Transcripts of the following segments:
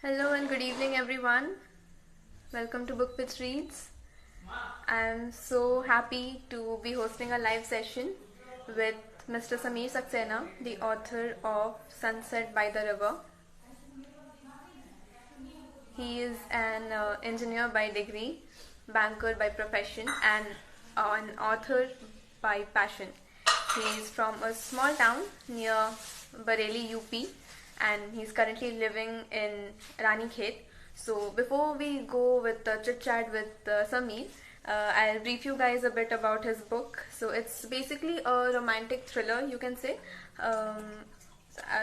Hello and good evening, everyone. Welcome to Book Pitch Reads. I'm so happy to be hosting a live session with Mr. Sameer Saxena, the author of Sunset by the River. He is an engineer by degree, banker by profession, and an author by passion. He is from a small town near Bareilly, UP, and he's currently living in Ranikhet. So before we go with the chit chat with Sameer, I'll brief you guys a bit about his book. So it's basically a romantic thriller, you can say. Um,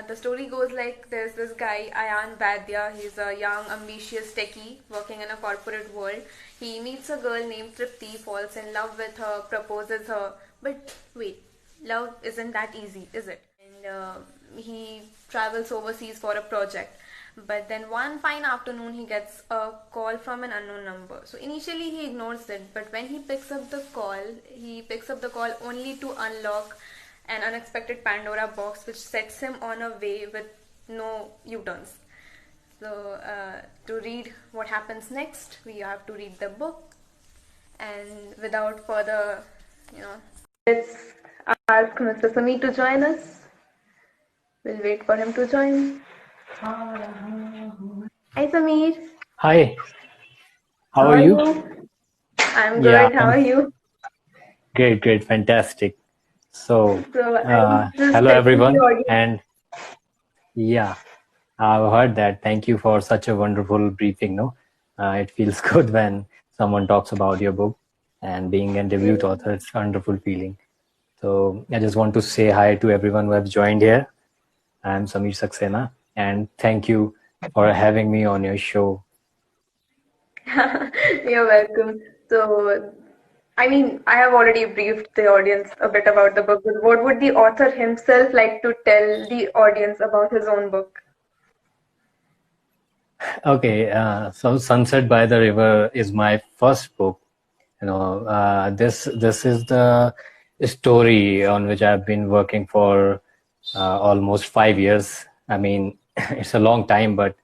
the story goes like there's this guy, Ayan Vaidya. He's a young, ambitious techie working in a corporate world. He meets a girl named Tripti, falls in love with her, proposes her. But wait, love isn't that easy, is it? And he travels overseas for a project. But then one fine afternoon, he gets a call from an unknown number. So initially, he ignores it, but when he picks up the call only to unlock an unexpected Pandora box which sets him on a way with no U turns. So, to read what happens next, we have to read the book. And without further, let's ask Mr. Sami to join us. We'll wait for him to join. Hi, Sameer. Hi, how How are are you? you? I'm Yeah, good. How are I'm you? great, fantastic. So, So, I was just hello telling the everyone, audience. and yeah, I've heard that. Thank you for such a wonderful briefing. No, it feels good when someone talks about your book, and being a debut author, it's a wonderful feeling. So, I just want to say hi to everyone who have joined here. I'm Sameer Saxena, and thank you for having me on your show. You're welcome. So, I mean, I have already briefed the audience a bit about the book, but what would the author himself like to tell the audience about his own book? Okay, so Sunset by the River is my first book. This is the story on which I've been working for almost 5 years. I mean, it's a long time, but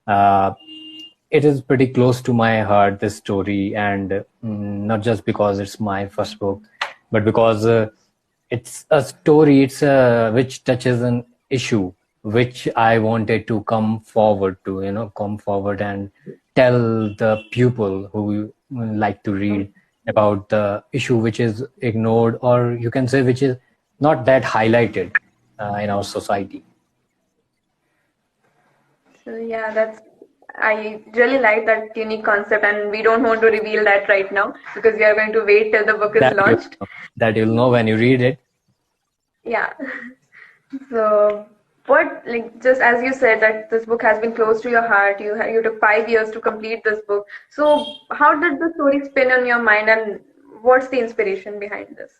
uh, it is pretty close to my heart, this story, and not just because it's my first book, but because it's a story, which touches an issue which I wanted to come forward and tell the pupil who like to read about the issue which is ignored, or you can say which is not that highlighted in our society. So, yeah, I really like that unique concept, and we don't want to reveal that right now because we are going to wait till the book is That you launched. that you'll know when you read it. Yeah. So, just as you said that this book has been close to your heart, you took 5 years to complete this book. So, how did the story spin on your mind, and what's the inspiration behind this?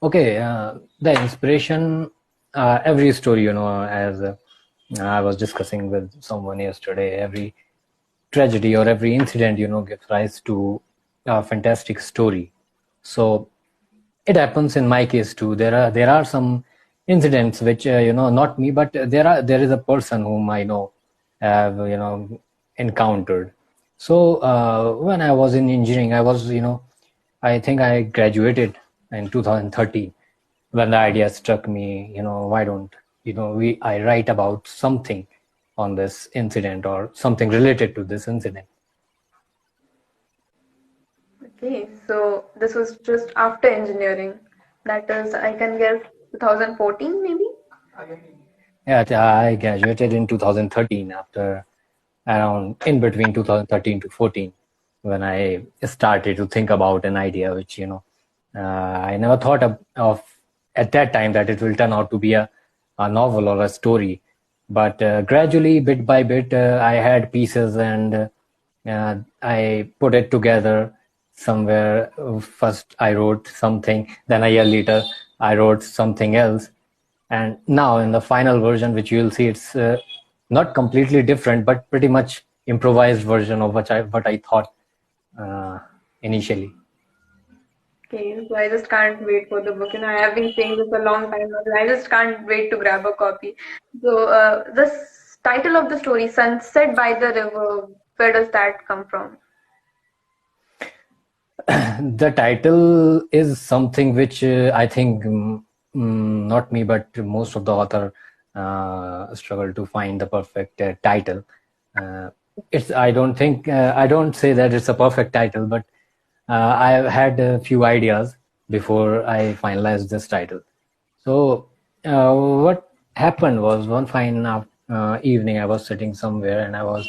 Okay, the inspiration, every story, as I was discussing with someone yesterday, every tragedy or every incident, gives rise to a fantastic story. So it happens in my case too. There are some incidents which, not me, but there is a person whom I know have, encountered. So when I was in engineering, I think I graduated in 2013 when the idea struck me, why don't, I write about something on this incident or something related to this incident. Okay, so this was just after engineering. That is, I can guess 2014 maybe? Yeah, I graduated in 2013 after around in between 2013 to 14 when I started to think about an idea which, I never thought of at that time that it will turn out to be a novel or a story. But gradually, bit by bit, I had pieces and I put it together somewhere. First, I wrote something, then a year later, I wrote something else. And now, in the final version, which you'll see, it's not completely different, but pretty much improvised version of what I thought uh, initially. Okay, so I just can't wait for the book. I have been saying this a long time now. I just can't wait to grab a copy. So, the title of the story, Sunset by the River, where does that come from? The title is something which I think not me, but most of the author struggle to find the perfect title. It's I don't think I don't say that it's a perfect title, but I've had a few ideas before I finalized this title. So what happened was one fine evening I was sitting somewhere and I was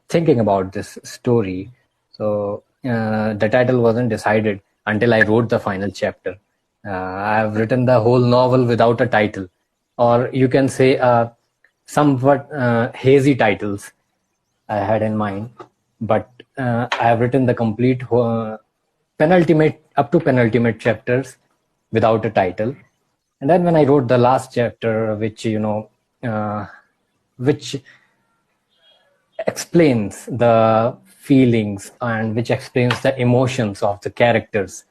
thinking about this story. So the title wasn't decided until I wrote the final chapter. I've written the whole novel without a title, or you can say somewhat hazy titles I had in mind, but I have written the complete penultimate up to penultimate chapters without a title. And then when I wrote the last chapter, which which explains the feelings and which explains the emotions of the characters,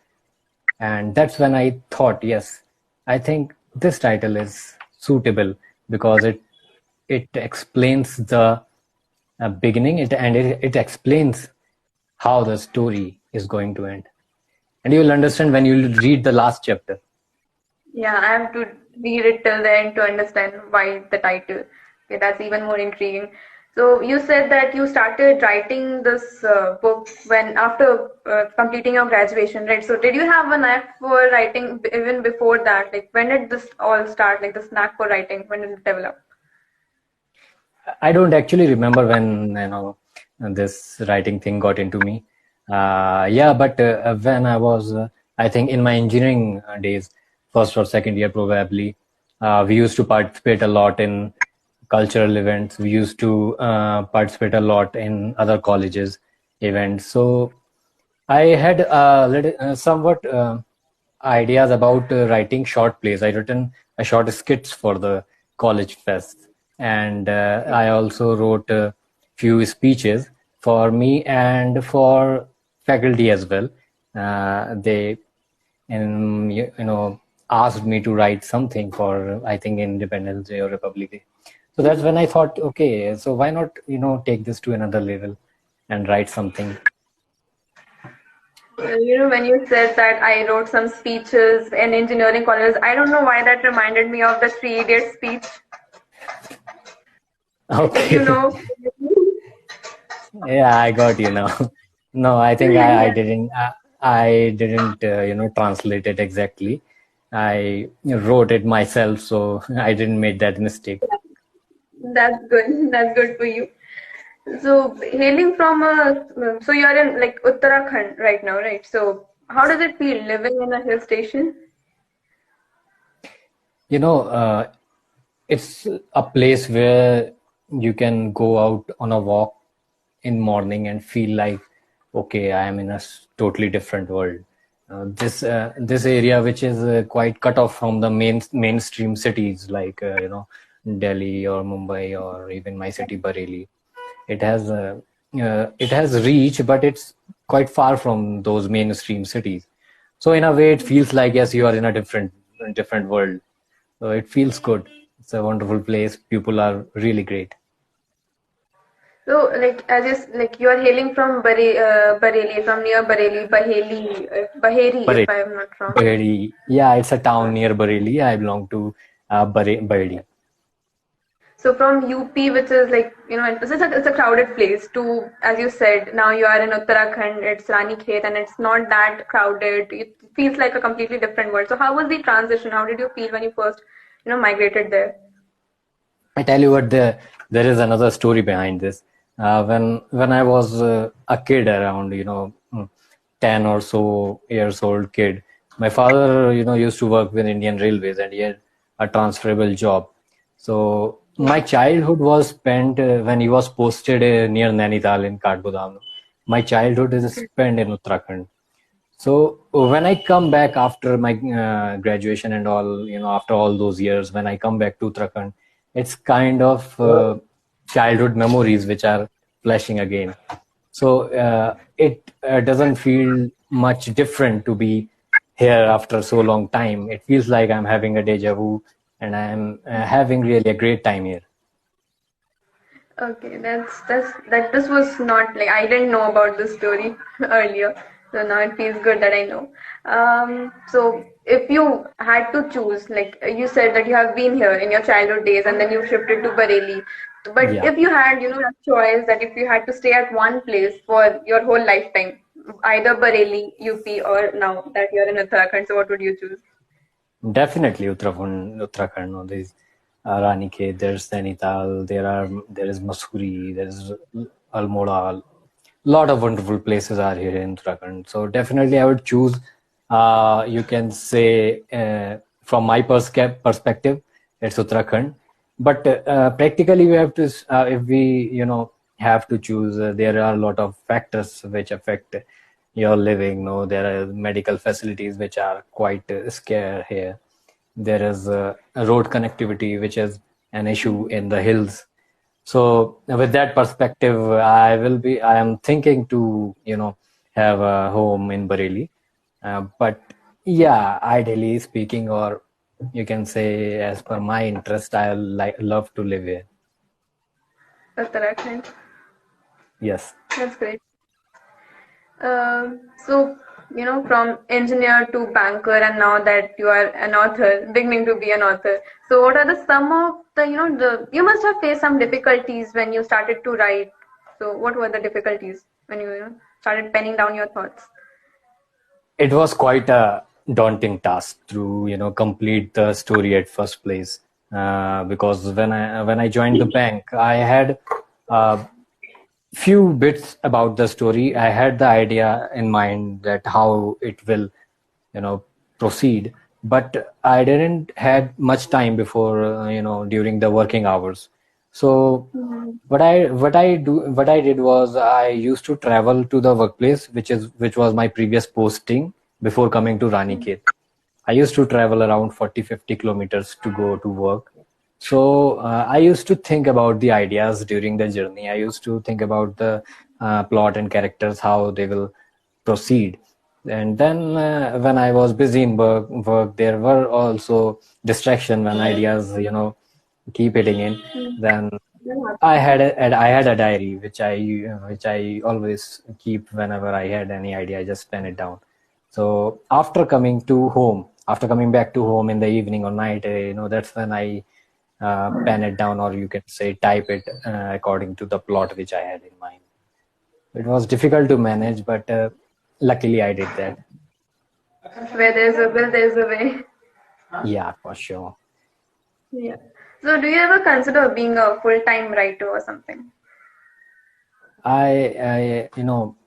and that's when I thought, yes, I think this title is suitable because it explains the beginning, it explains how the story is going to end, and you will understand when you read the last chapter. Yeah, I have to read it till the end to understand why the title. Okay, that's even more intriguing. So you said that you started writing this book when after completing your graduation, right? So did you have a knack for writing even before that? Like when did this all start? Like this knack for writing, when did it develop? I don't actually remember when this writing thing got into me. Yeah, but when I was, I think in my engineering days, first or second year probably, we used to participate a lot in cultural events. We used to participate a lot in other colleges events. So I had somewhat ideas about writing short plays. I written a short skits for the college fest, and I also wrote a few speeches for me and for faculty as well. They asked me to write something for I think Independence Day or Republic Day. So that's when I thought, okay, so why not take this to another level and write something. When you said that I wrote some speeches in engineering colleges, I don't know why that reminded me of the Three Idiots speech. Did you Okay. know? Yeah, I got you now. No, I think I Yeah, didn't. I didn't, translate it exactly. I wrote it myself, so I didn't make that mistake. that's good. That's good for you. So, hailing from so you're in like Uttarakhand right now, right? So, how does it feel living in a hill station? You know, it's a place where you can go out on a walk in morning and feel like, okay, I am in a totally different world. This area, which is quite cut off from the mainstream cities like Delhi or Mumbai or even my city Bareilly. It has reach, but it's quite far from those mainstream cities. So in a way, it feels like yes, you are in a different world. So it feels good. It's a wonderful place. People are really great. So, like as like you are hailing from Bareilly, from near Bareilly, Baheli, Baheri, if Bareilly, I am not wrong. Bareilly. Yeah, it's a town near Bareilly. I belong to Bareilly. So from UP, which is like it's a crowded place. To as you said, now you are in Uttarakhand. It's Ranikhet, and it's not that crowded. It feels like a completely different world. So how was the transition? How did you feel when you first, migrated there? I tell you what, there is another story behind this. When I was a kid, around 10 or so years old kid, my father used to work with Indian Railways and he had a transferable job. So my childhood was spent when he was posted near Nainital in Kathgodam. My childhood is spent in Uttarakhand. So when I come back after my graduation and all, after all those years, when I come back to Uttarakhand, it's kind of childhood memories which are flashing again. So it doesn't feel much different to be here after so long time. It feels like I'm having a deja vu and I'm having really a great time here. Okay, that this was not like I didn't know about this story earlier, so now it feels good that I know. So if you had to choose, like you said that you have been here in your childhood days and then you shifted to Bareilly, but Yeah, if you had, a choice that if you had to stay at one place for your whole lifetime, either Bareilly, UP, or now that you're in Uttarakhand, so what would you choose? definitely Uttarakhand. No, there's Ranikhet, there's Nainital, there is Mussoorie, there's Almora. Lot of wonderful places are here in Uttarakhand. So definitely, I would choose. You can say from my perspective, it's Uttarakhand. But practically, we have to if we have to choose. There are a lot of factors which affect your living. No, there are medical facilities which are quite scarce here. There is a road connectivity which is an issue in the hills. So with that perspective, I am thinking to, have a home in Bareilly. But yeah, ideally speaking, or you can say as per my interest, love to live here. Uttarakhand. Yes. That's great. So, from engineer to banker, and now that you are an author, beginning to be an author. So, what are the some of the, you must have faced some difficulties when you started to write. So, what were the difficulties when you started penning down your thoughts? It was quite a daunting task to, complete the story at first place. Because when I joined the bank, I had uh, few bits about the story. I had the idea in mind that how it will, you know, proceed, but I didn't had much time before, during the working hours. So Mhm. what I did was I used to travel to the workplace, which was my previous posting before coming to Ranikhet. I used to travel around 40-50 kilometers to go to work. So I used to think about the ideas during the journey. I used to think about the plot and characters, how they will proceed. And then when I was busy in work, there were also distraction when ideas, keep hitting in. Then I had a diary which I always keep whenever I had any idea. I just pen it down. So after coming back to home in the evening or night, that's when I pen it down, or you can say type it according to the plot which I had in mind. It was difficult to manage, but luckily I did that. Where there's a will, there's a way. Yeah, for sure. Yeah. So, do you ever consider being a full-time writer or something?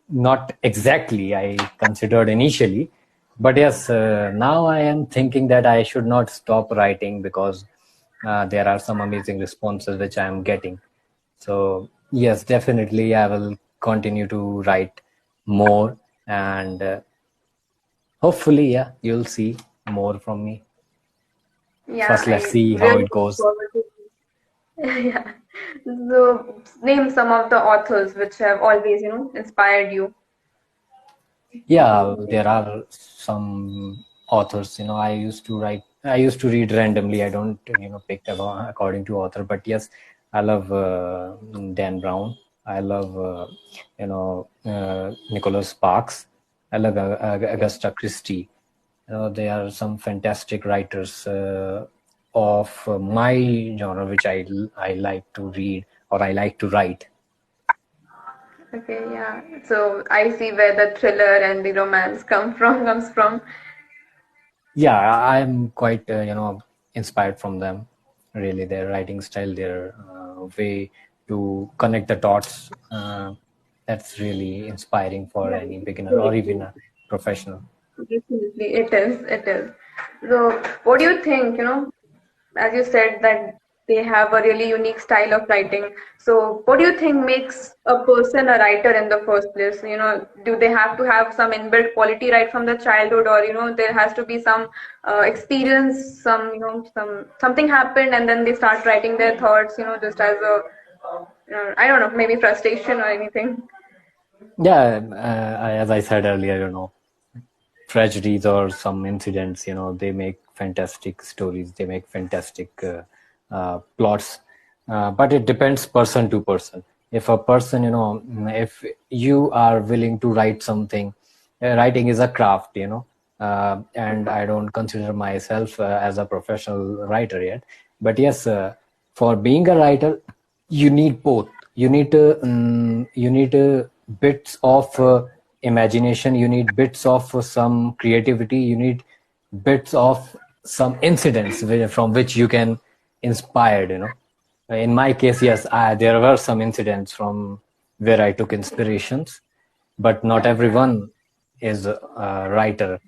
Not exactly I considered initially, but yes, now I am thinking that I should not stop writing because there are some amazing responses which I am getting. So yes, definitely I will continue to write more, and hopefully, yeah, you'll see more from me. Yeah, First, let's I see how really it look goes. forward to. Yeah. So name some of the authors which have always, inspired you. Yeah, there are some authors, I used to read randomly. I don't, pick according to author, but yes, I love Dan Brown. I love, Nicholas Sparks. I love Augusta Christie. They are some fantastic writers of my genre, which I like to read, or I like to write. Okay, yeah. So I see where the thriller and the romance comes from. Yeah, I'm quite inspired from them. Really, their writing style, their way to connect the dots. That's really inspiring for Yeah, any beginner or even definitely. a professional. Definitely, it is. It is. So, what do you think? As you said that they have a really unique style of writing. So, what do you think makes a person a writer in the first place? Do they have to have some inbuilt quality right from the childhood, or there has to be some experience, some something happened, and then they start writing their thoughts. Just as a I don't know, maybe frustration or anything. Yeah, as I said earlier, tragedies or some incidents, they make fantastic stories. They make fantastic plots. but it depends person to person. If a person, if you are willing to write something, writing is a craft, and I don't consider myself as a professional writer yet. But yes, for being a writer, you need both. You need bits of imagination. You need bits of some creativity. You need bits of some incidents from which you can inspired. In my case, yes, there were some incidents from where I took inspirations, but not everyone is a writer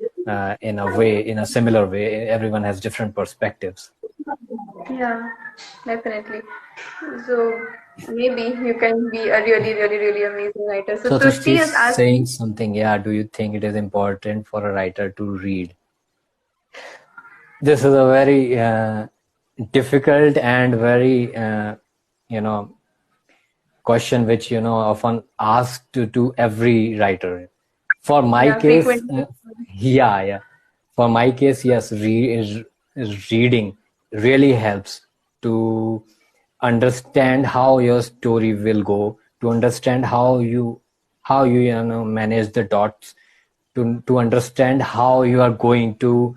in a similar way. Everyone has different perspectives. Yeah, definitely. So maybe you can be a really, really, really amazing writer. So So Tushti she's is saying asking, something. Yeah, do you think it is important for a writer to read? This is a very difficult and very you know question which often asked to every writer. For my yeah, case, frequently. yeah. For my case, yes, reading really helps to understand how your story will go, to understand how you manage the dots, to understand how you are going to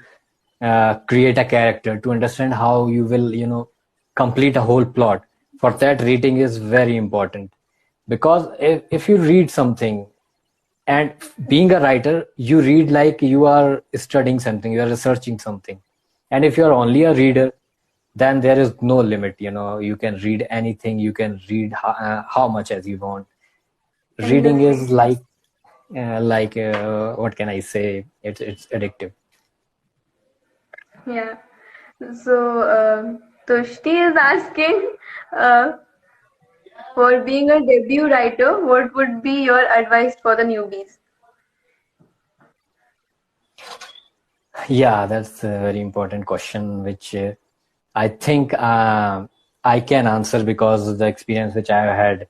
create a character, to understand how you will complete a whole plot. For that, reading is very important, because if you read something, and being a writer, you read like you are studying something, you are researching something. And if you are only a reader, then there is no limit. You can read anything, you can read how much as you want. Reading Exactly. is like what can I say? It's addictive. Yeah. So Tushti is asking, uh, for being a debut writer, what would be your advice for the newbies? Yeah, that's a very important question, which I think I can answer, because of the experience which I had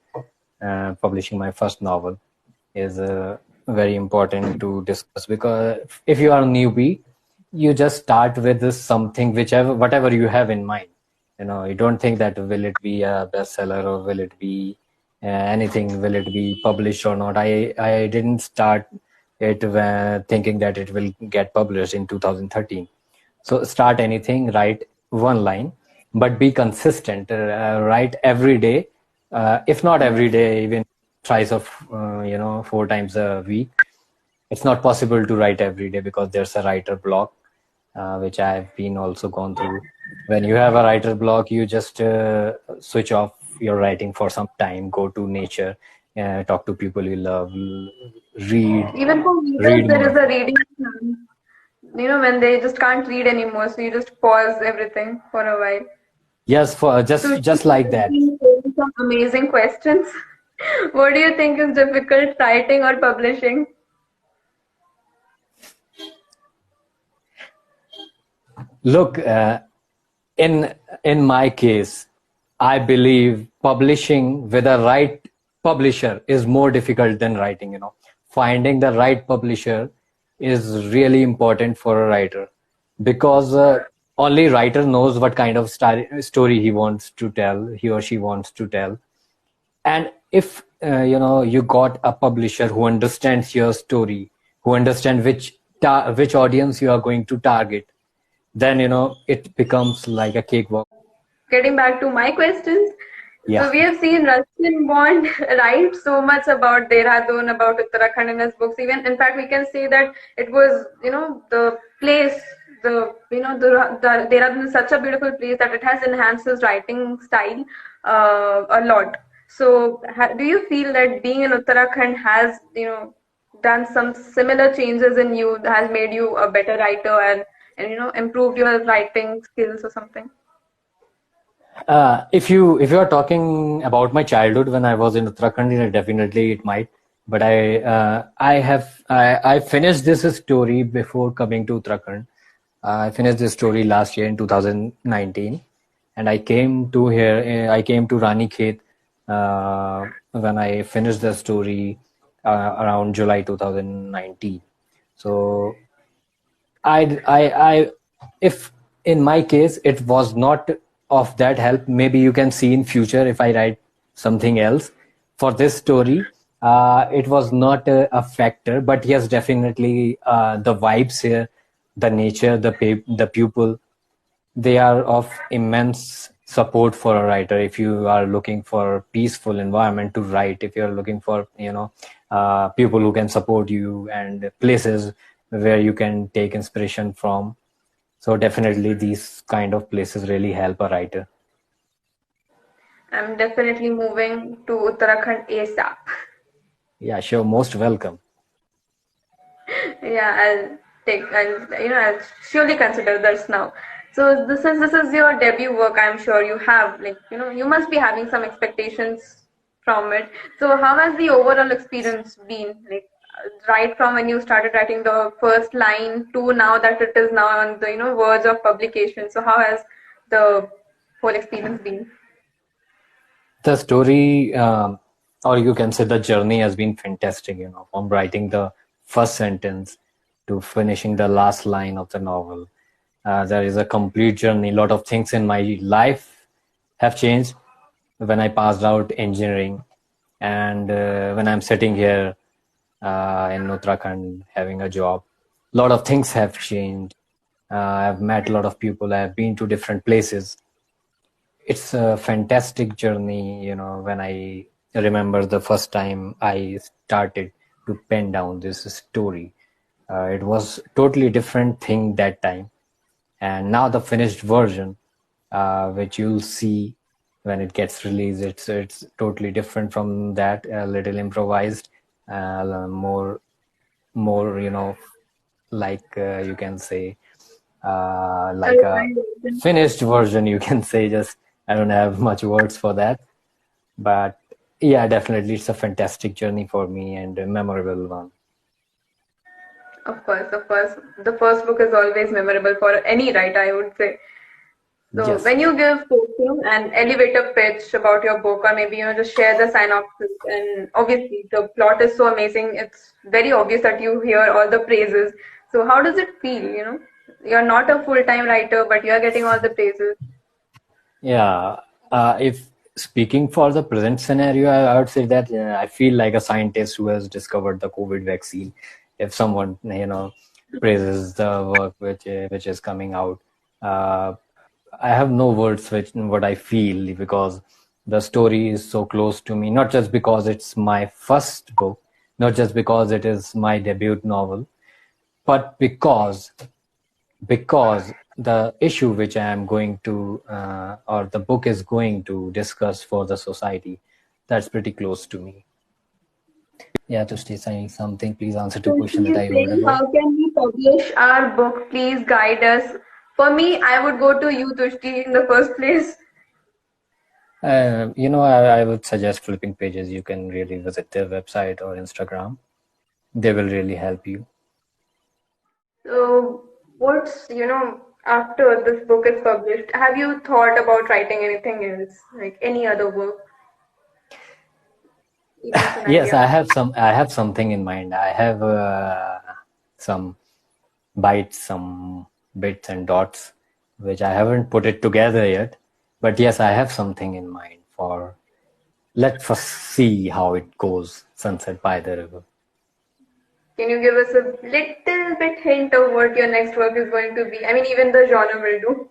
publishing my first novel is very important to discuss. Because if you are a newbie, you just start with this something, whatever you have in mind. You don't think that will it be a bestseller, or will it be anything, will it be published or not. I didn't start it thinking that it will get published in 2013. So start anything, write one line, but be consistent. Write every day, if not every day, even thrice of 4 times a week. It's not possible to write every day, because there's a writer block, which I've been also gone through. When you have a writer block, you just switch off your writing for some time, go to nature, talk to people you love, read, Even for readers, read there is more. a reading plan. When they just can't read anymore, so you just pause everything for a while. Yes, for So just she like has that. been posing some amazing questions. What do you think is difficult, writing or publishing? Look, in my case, I believe publishing with a right publisher is more difficult than writing. Finding the right publisher is really important for a writer, because only writer knows what kind of story he wants to tell, he or she wants to tell. And if you got a publisher who understands your story, who understands which audience you are going to target, then it becomes like a cakewalk. Getting back to my questions, Yeah. so we have seen Rustin Bond write so much about Dehradun, about Uttarakhand in his books. Even in fact, we can say that it was, the place, the Dehradun is such a beautiful place that it has enhanced his writing style a lot. So, do you feel that being in Uttarakhand has, done some similar changes in you, has made you a better writer and improved your writing skills or something? If you are talking about my childhood when I was in Uttarakhand, definitely it might. But I finished this story before coming to Uttarakhand. I finished this story last year in 2019, and I came to here. I came to Ranikhet when I finished the story around July 2019. So I, I, I, if in my case it was not of that help. Maybe you can see in future if I write something else. For this story, it was not a factor, but yes, definitely the vibes here, the nature, the pupil, they are of immense support for a writer. If you are looking for peaceful environment to write, if you're looking for people who can support you and places where you can take inspiration from, so definitely these kind of places really help a writer. I'm definitely moving to Uttarakhand ASAP. Yeah, sure, most welcome. Yeah, I'll surely consider this now. So this is your debut work, I'm sure you have, like, you must be having some expectations from it. So how has the overall experience been? Like, right from when you started writing the first line to now that it is now on the, verge of publication. So how has the whole experience been? The story, or you can say the journey, has been fantastic, from writing the first sentence to finishing the last line of the novel. There is a complete journey. A lot of things in my life have changed when I passed out engineering, and when I'm sitting here in Uttarakhand having a job. A lot of things have changed. I've met a lot of people. I've been to different places. It's a fantastic journey, when I remember the first time I started to pen down this story. It was totally different thing that time. And now the finished version, which you'll see when it gets released, it's totally different from that, a little improvised, more, like you can say, I, like a I finished version, you can say. Just I don't have much words for that, but yeah, definitely it's a fantastic journey for me and a memorable one. Of course, of course. The first book is always memorable for any writer, I would say. So Yes. when you give an elevator pitch about your book, or maybe just share the synopsis, and obviously the plot is so amazing, it's very obvious that you hear all the praises. So how does it feel? You're not a full-time writer, but you're getting all the praises. Yeah, if speaking for the present scenario, I would say that I feel like a scientist who has discovered the COVID vaccine. If someone, praises the work which is coming out, uh, I have no words which what I feel, because the story is so close to me. Not just because it's my first book, not just because it is my debut novel, but because the issue which I am going to, or the book is going to discuss for the society, that's pretty close to me. Yeah, to stay saying something, please answer to So question she that is I heard saying, about. how can we publish our book? Please guide us. For me, I would go to you, Tushti, in the first place. I would suggest flipping pages. You can really visit their website or Instagram. They will really help you. So, after this book is published, have you thought about writing anything else, like any other work, even just an Yes, idea? I have something in mind. I have some bites, some bits and dots, which I haven't put it together yet. But yes, I have something in mind for. Let's first see how it goes. Sunset by the river. Can you give us a little bit hint of what your next work is going to be? I mean, even the genre will do.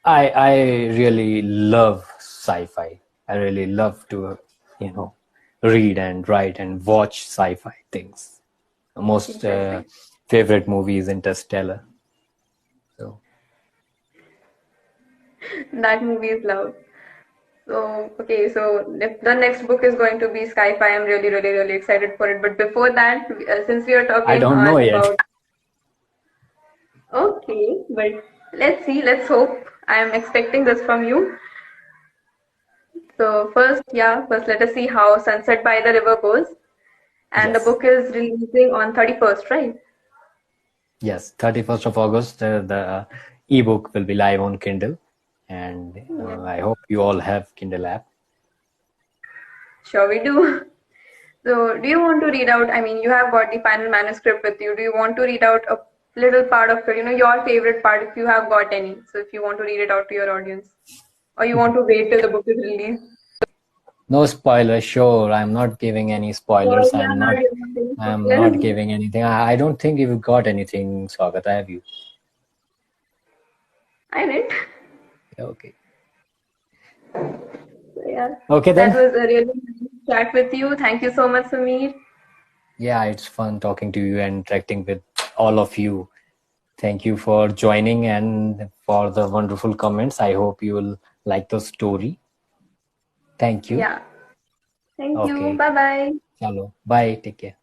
I really love sci-fi. I really love to, you know, read and write and watch sci-fi things. Most Interesting. favorite movie is Interstellar. So That movie is love. So, okay, so if the next book is going to be sci-fi, I'm really, really, really excited for it. But before that, since we are I talking don't know on yet. about, okay, but let's see, let's hope. I'm expecting this from you. So first let us see how Sunset by the River goes. And the Yes, book is releasing on 31st, right? yes. 31st of August, the ebook will be live on Kindle, and Yeah, I hope you all have Kindle app. sure we do. So do you want to read out? I mean, you have got the final manuscript with you. Do you want to read out a little part of it, your favorite part if you have got any. So if you want to read it out to your audience, or you want to wait till the book is released. No spoilers, sure. I'm not giving any So spoilers. you are not giving any I'm not spoilers. giving anything. I don't think you've got anything, Swagata, have you? I didn't. Okay. So yeah, Okay that then. was a really nice chat with you. Thank you so much, Sameer. Yeah, it's fun talking to you and interacting with all of you. Thank you for joining and for the wonderful comments. I hope you will like the story. Thank you. Yeah. Thank you. Okay. Bye bye. Chalo. Bye. Take care.